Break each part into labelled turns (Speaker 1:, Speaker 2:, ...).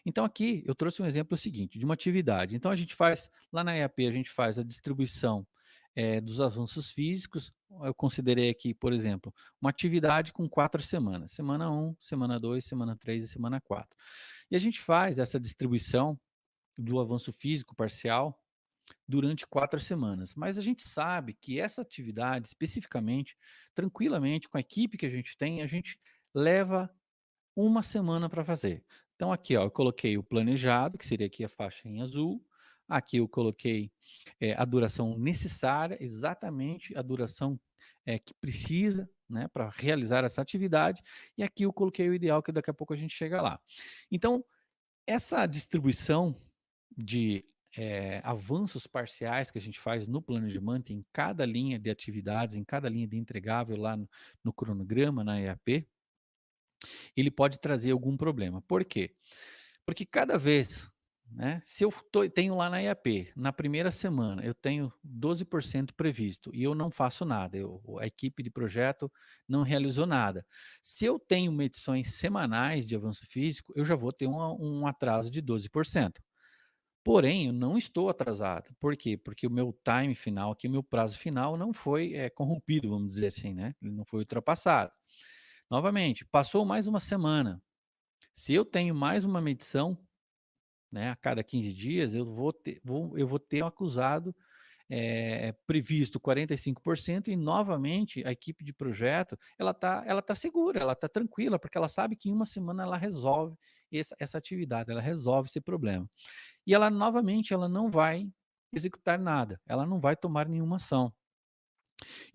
Speaker 1: Então aqui eu trouxe um exemplo seguinte, de uma atividade. Então a gente faz, lá na EAP a gente faz a distribuição dos avanços físicos. Eu considerei aqui, por exemplo, uma atividade com 4 semanas. Semana um, semana 2, semana 3 e semana 4. E a gente faz essa distribuição do avanço físico parcial durante 4 semanas. Mas a gente sabe que essa atividade, especificamente, tranquilamente, com a equipe que a gente leva uma semana para fazer. Então aqui, ó, eu coloquei o planejado, que seria aqui a faixa em azul. Aqui eu coloquei a duração necessária, exatamente a duração que precisa, né, para realizar essa atividade. E aqui eu coloquei o ideal, que daqui a pouco a gente chega lá. Então, essa distribuição de avanços parciais que a gente faz no planejamento, em cada linha de atividades, em cada linha de entregável lá no cronograma, na EAP, ele pode trazer algum problema. Por quê? Porque cada vez, né, se eu tenho lá na EAP, na primeira semana, eu tenho 12% previsto e eu não faço nada, a equipe de projeto não realizou nada. Se eu tenho medições semanais de avanço físico, eu já vou ter um atraso de 12%. Porém, eu não estou atrasado. Por quê? Porque o meu time final aqui, o meu prazo final não foi corrompido, vamos dizer assim, né? Ele não foi ultrapassado. Novamente, passou mais uma semana. Se eu tenho mais uma medição, né, a cada 15 dias, eu vou ter um acusado previsto 45% e novamente a equipe de projeto, ela tá segura, ela tá tranquila, porque ela sabe que em uma semana ela resolve essa atividade, ela resolve esse problema. E ela novamente, ela não vai executar nada, ela não vai tomar nenhuma ação.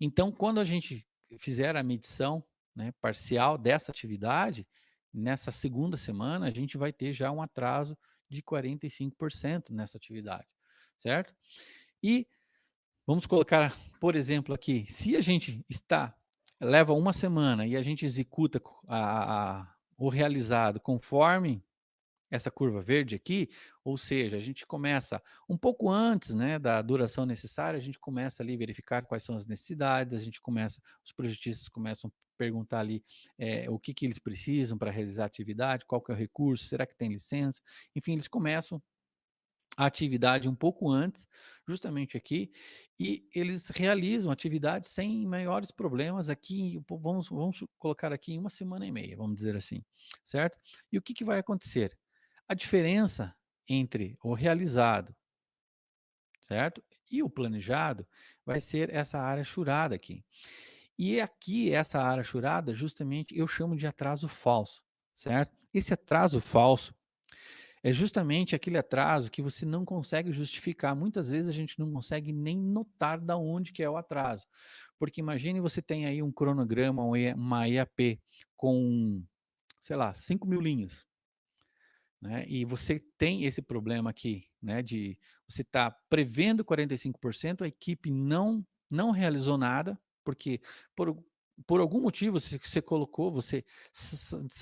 Speaker 1: Então, quando a gente fizer a medição, né, parcial dessa atividade, nessa segunda semana, a gente vai ter já um atraso de 45% nessa atividade, certo? E vamos colocar, por exemplo, aqui, se a gente leva uma semana e a gente executa o realizado conforme essa curva verde aqui, ou seja, a gente começa um pouco antes, né, da duração necessária, a gente começa ali a verificar quais são as necessidades, os projetistas começam a perguntar ali o que que eles precisam para realizar a atividade, qual que é o recurso, será que tem licença, enfim, eles começam a atividade um pouco antes, justamente aqui, e eles realizam a atividade sem maiores problemas aqui, vamos colocar aqui em uma semana e meia, vamos dizer assim, certo? E o que que vai acontecer? A diferença entre o realizado, certo? E o planejado vai ser essa área churada aqui. E aqui, essa área churada, justamente eu chamo de atraso falso, certo? Esse atraso falso é justamente aquele atraso que você não consegue justificar. Muitas vezes a gente não consegue nem notar da onde que é o atraso. Porque imagine você tem aí um cronograma, uma EAP com, sei lá, 5.000 linhas, né? E você tem esse problema aqui, né? De você está prevendo 45%, a equipe não realizou nada, porque por, por algum motivo você colocou, você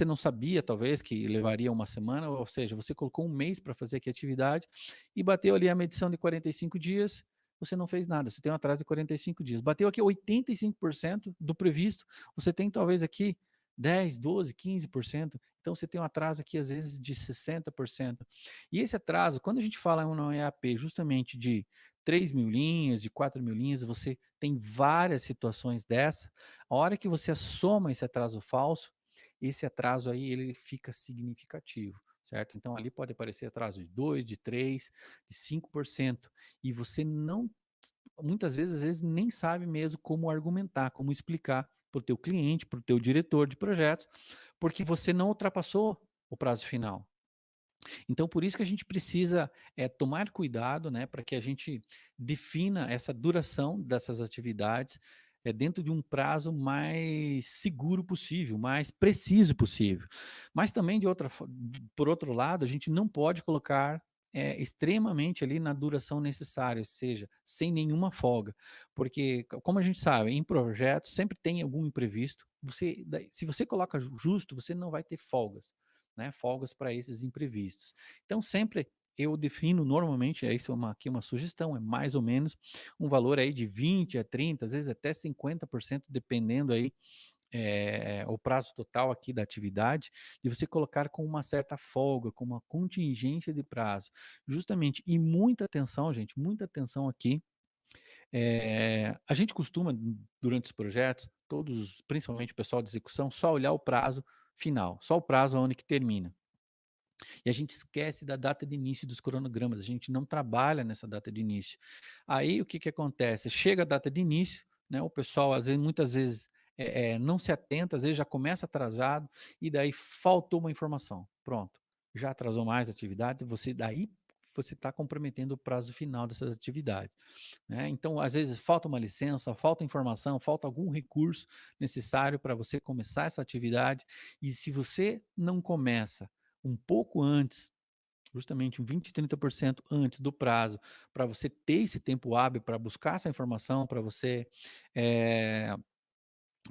Speaker 1: não sabia talvez que levaria uma semana, ou seja, você colocou um mês para fazer aqui a atividade e bateu ali a medição de 45 dias, você não fez nada, você tem um atraso de 45 dias. Bateu aqui 85% do previsto, você tem talvez aqui 10, 12, 15%. Então você tem um atraso aqui às vezes de 60%. E esse atraso, quando a gente fala em uma EAP justamente de 3.000 linhas, de 4.000 linhas, você tem várias situações dessa. A hora que você soma esse atraso falso, esse atraso aí ele fica significativo, certo? Então ali pode aparecer atraso de 2, de 3, de 5%. E você não, muitas vezes, às vezes nem sabe mesmo como argumentar, como explicar para o teu cliente, para o teu diretor de projetos, porque você não ultrapassou o prazo final. Então, por isso que a gente precisa tomar cuidado, né, para que a gente defina essa duração dessas atividades dentro de um prazo mais seguro possível, mais preciso possível. Mas também, por outro lado, a gente não pode colocar extremamente ali na duração necessária, ou seja, sem nenhuma folga, porque, como a gente sabe, em projetos sempre tem algum imprevisto. Se você coloca justo, você não vai ter folgas, né, folgas para esses imprevistos. Então, sempre eu defino normalmente, isso é aqui uma sugestão, é mais ou menos um valor aí de 20 a 30, às vezes até 50%, dependendo aí o prazo total aqui da atividade, de você colocar com uma certa folga, com uma contingência de prazo, justamente. E muita atenção, gente, muita atenção aqui. A gente costuma, durante os projetos, todos, principalmente o pessoal de execução, só olhar o prazo final, só o prazo onde que termina. E a gente esquece da data de início dos cronogramas, a gente não trabalha nessa data de início. Aí o que que acontece? Chega a data de início, né, o pessoal às vezes muitas vezes, não se atenta, às vezes já começa atrasado, e daí faltou uma informação, pronto, já atrasou mais a atividade, você está comprometendo o prazo final dessas atividades, né. Então, às vezes falta uma licença, falta informação, falta algum recurso necessário para você começar essa atividade, e se você não começa um pouco antes, justamente 20, 30% antes do prazo, para você ter esse tempo hábil para buscar essa informação, eh,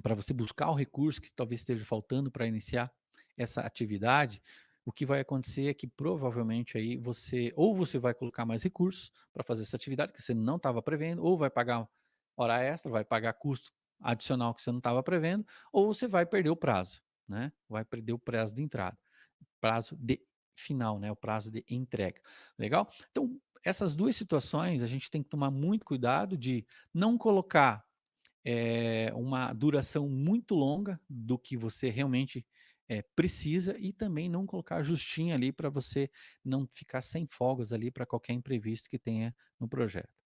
Speaker 1: para você buscar o recurso que talvez esteja faltando para iniciar essa atividade, o que vai acontecer é que provavelmente aí você vai colocar mais recursos para fazer essa atividade que você não estava prevendo, ou vai pagar hora extra, vai pagar custo adicional que você não estava prevendo, ou você vai perder o prazo, né? Vai perder o prazo de entrada. Prazo de final, né, o prazo de entrega, legal? Então, essas 2 situações a gente tem que tomar muito cuidado de não colocar, uma duração muito longa do que você realmente, precisa, e também não colocar justinho ali para você não ficar sem folgas ali para qualquer imprevisto que tenha no projeto.